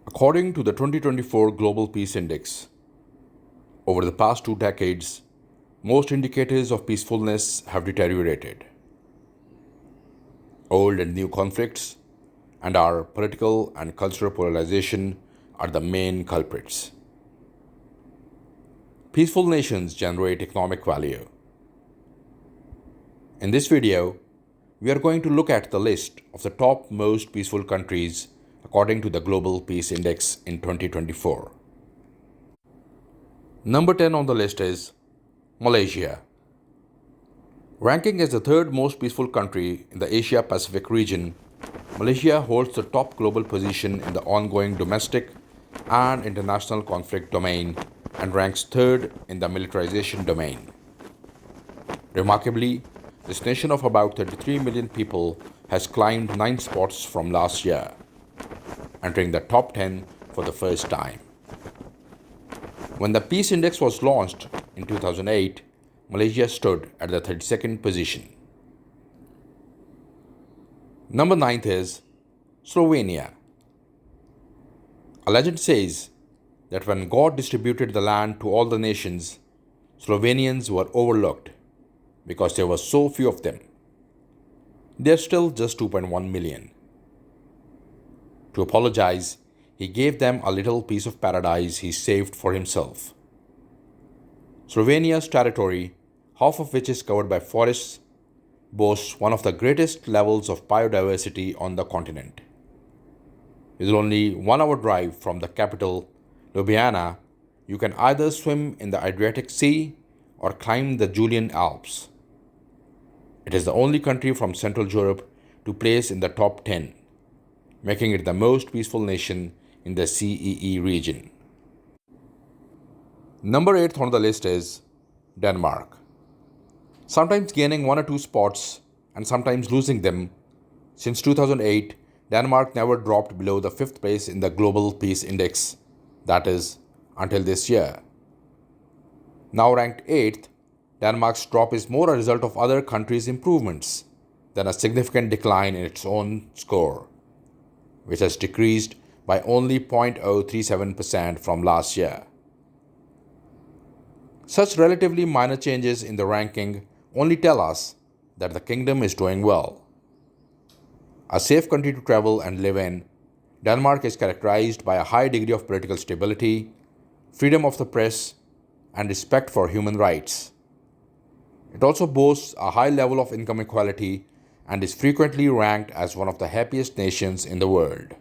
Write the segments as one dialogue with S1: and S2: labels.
S1: According to the 2024 Global Peace Index, over the past 2 decades, most indicators of peacefulness have deteriorated. Old and new conflicts and our political and cultural polarization are the main culprits. Peaceful nations generate economic value. In this video, we are going to look at the list of the top most peaceful countries according to the Global Peace Index in 2024. Number 10 on the list is Malaysia. Ranking as the third most peaceful country in the Asia Pacific region, Malaysia holds the top global position in the ongoing domestic and international conflict domain and ranks third in the militarization domain. Remarkably, this nation of about 33 million people has climbed 9 spots from last year, entering the top 10 for the first time. When the Peace Index was launched in 2008, Malaysia stood at the 32nd position. Number 9 is Slovenia. A legend says that when God distributed the land to all the nations, Slovenians were overlooked because there were so few of them. They are still just 2.1 million. To apologize, he gave them a little piece of paradise he saved for himself. Slovenia's territory, half of which is covered by forests, boasts one of the greatest levels of biodiversity on the continent. With only 1 hour drive from the capital, Ljubljana, you can either swim in the Adriatic Sea or climb the Julian Alps. It is the only country from Central Europe to place in the top 10, making it the most peaceful nation in the CEE region. Number 8 on the list is Denmark. Sometimes gaining 1 or 2 spots and sometimes losing them, since 2008, Denmark never dropped below the 5th place in the Global Peace Index, that is, until this year. Now ranked 8th, Denmark's drop is more a result of other countries' improvements than a significant decline in its own score, which has decreased by only 0.037% from last year. Such relatively minor changes in the ranking only tell us that the kingdom is doing well. A safe country to travel and live in, Denmark is characterized by a high degree of political stability, freedom of the press, and respect for human rights. It also boasts a high level of income equality and is frequently ranked as one of the happiest nations in the world.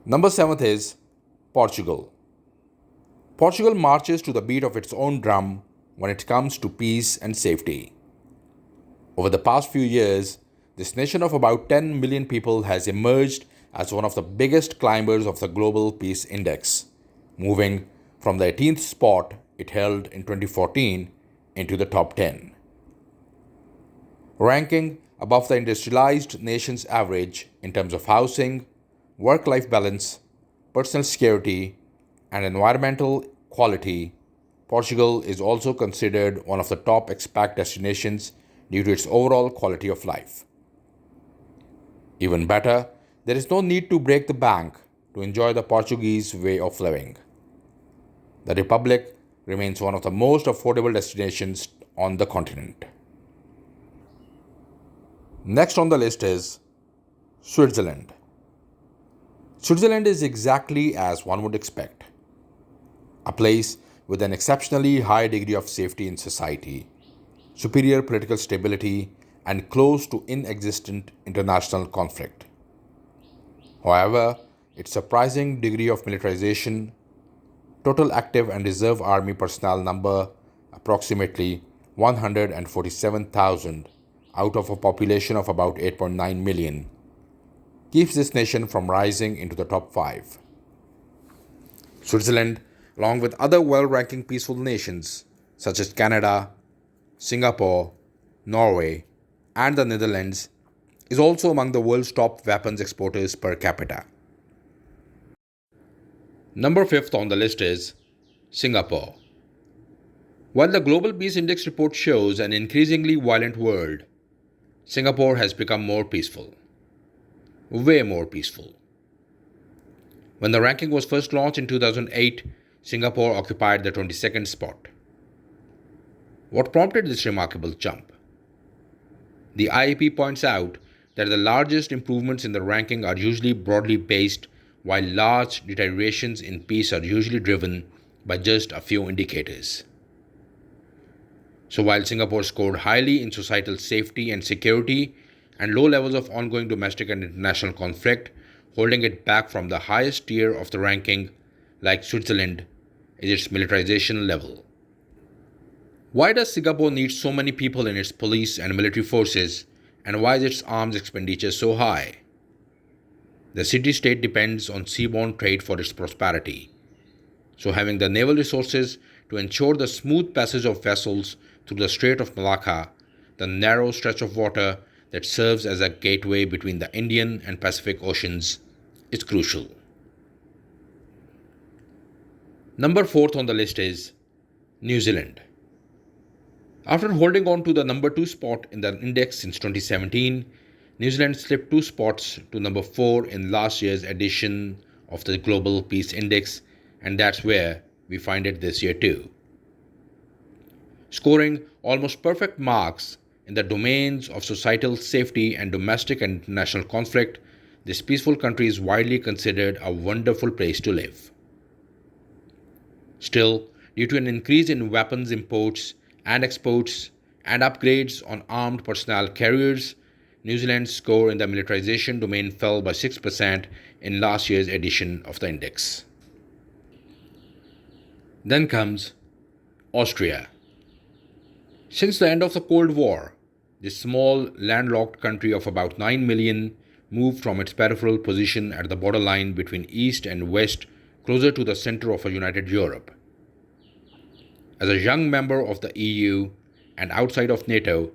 S1: Number 7 is Portugal. Portugal marches to the beat of its own drum when it comes to peace and safety. Over the past few years, this nation of about 10 million people has emerged as one of the biggest climbers of the Global Peace Index, moving from the 18th spot it held in 2014 into the top 10. Ranking above the industrialized nation's average in terms of housing, work-life balance, personal security, and environmental quality, Portugal is also considered one of the top expat destinations due to its overall quality of life. Even better, there is no need to break the bank to enjoy the Portuguese way of living. The Republic remains one of the most affordable destinations on the continent. Next on the list is Switzerland. Switzerland is exactly as one would expect. A place with an exceptionally high degree of safety in society, superior political stability, and close to inexistent international conflict. However, its surprising degree of militarization, total active and reserve army personnel number approximately 147,000 out of a population of about 8.9 million, keeps this nation from rising into the top 5. Switzerland, along with other well-ranking peaceful nations such as Canada, Singapore, Norway, and the Netherlands, is also among the world's top weapons exporters per capita. Number 5th on the list is Singapore. While the Global Peace Index report shows an increasingly violent world, Singapore has become more peaceful. Way more peaceful. When the ranking was first launched in 2008, Singapore occupied the 22nd spot. What prompted this remarkable jump? The IEP points out that the largest improvements in the ranking are usually broadly based, while large deteriorations in peace are usually driven by just a few indicators. So, while Singapore scored highly in societal safety and security and low levels of ongoing domestic and international conflict, holding it back from the highest tier of the ranking, like Switzerland, is its militarization level. Why does Singapore need so many people in its police and military forces, and why is its arms expenditure so high? The city state depends on seaborne trade for its prosperity, so having the naval resources to ensure the smooth passage of vessels through the Strait of Malacca, the narrow stretch of water that serves as a gateway between the Indian and Pacific Oceans, is crucial. Number 4th on the list is New Zealand. After holding on to the number 2 spot in the index since 2017, New Zealand slipped 2 spots to number 4 in last year's edition of the Global Peace Index, and that's where we find it this year too. Scoring almost perfect marks in the domains of societal safety and domestic and international conflict, this peaceful country is widely considered a wonderful place to live. Still, due to an increase in weapons imports and exports and upgrades on armed personnel carriers, New Zealand's score in the militarization domain fell by 6% in last year's edition of the index. Then comes Austria. Since the end of the Cold War, this small landlocked country of about 9 million moved from its peripheral position at the borderline between East and West closer to the center of a united Europe. As a young member of the EU and outside of NATO,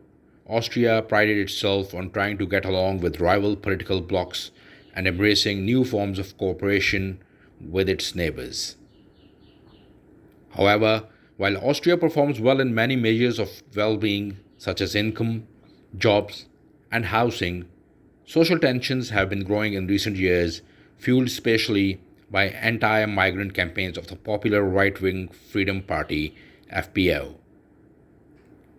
S1: Austria prided itself on trying to get along with rival political blocs and embracing new forms of cooperation with its neighbors. However, while Austria performs well in many measures of well-being such as income, jobs, and housing, social tensions have been growing in recent years, fueled especially by anti-migrant campaigns of the popular right-wing Freedom Party (FPO).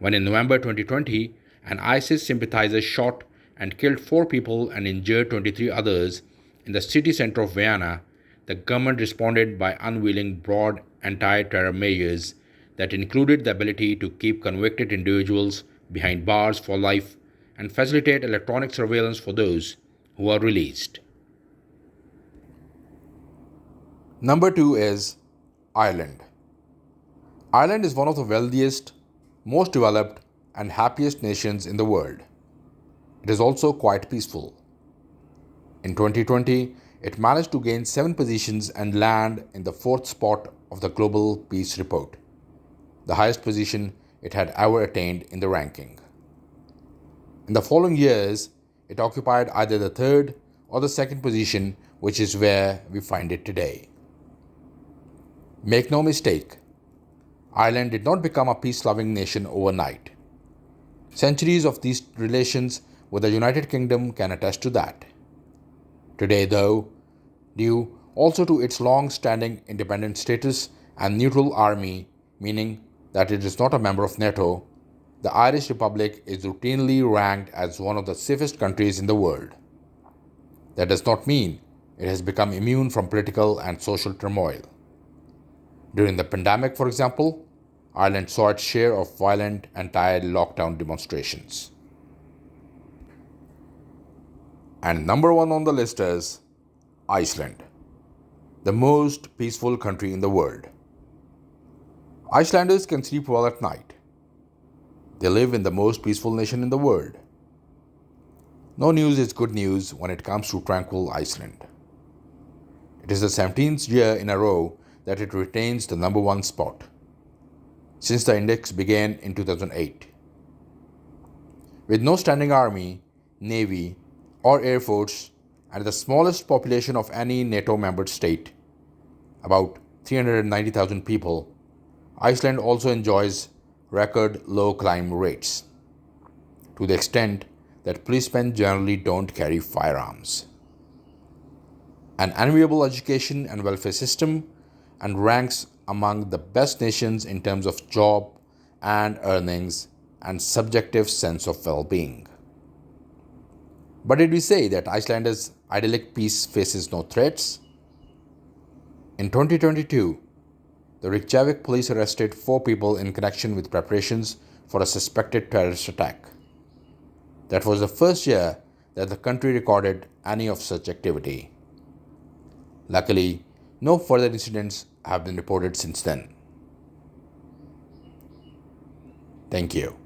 S1: When in November 2020, an ISIS sympathizer shot and killed 4 people and injured 23 others in the city center of Vienna, the government responded by unveiling broad anti-terror measures that included the ability to keep convicted individuals behind bars for life and facilitate electronic surveillance for those who are released. Number 2 is Ireland. Ireland is one of the wealthiest, most developed, and happiest nations in the world. It is also quite peaceful. In 2020, it managed to gain 7 positions and land in the 4th spot of the Global Peace Report, the highest position it had ever attained in the ranking. In the following years, it occupied either the 3rd or the 2nd position, which is where we find it today. Make no mistake, Ireland did not become a peace-loving nation overnight. Centuries of these relations with the United Kingdom can attest to that. Today, though, due also to its long-standing independent status and neutral army, meaning that it is not a member of NATO, the Irish Republic is routinely ranked as one of the safest countries in the world. That does not mean it has become immune from political and social turmoil. During the pandemic, for example, Ireland saw its share of violent anti-lockdown demonstrations. And number 1 on the list is Iceland, the most peaceful country in the world. Icelanders can sleep well at night. They live in the most peaceful nation in the world. No news is good news when it comes to tranquil Iceland. It is the 17th year in a row that it retains the number 1 spot, since the index began in 2008. With no standing army, navy, or air force, and the smallest population of any NATO member state, about 390,000 people, Iceland also enjoys record low crime rates, to the extent that policemen generally don't carry firearms. an enviable education and welfare system, and ranks among the best nations in terms of job and earnings and subjective sense of well being. But did we say that Iceland's idyllic peace faces no threats? In 2022, the Reykjavik police arrested 4 people in connection with preparations for a suspected terrorist attack. That was the first year that the country recorded any of such activity. Luckily, no further incidents have been reported since then. Thank you.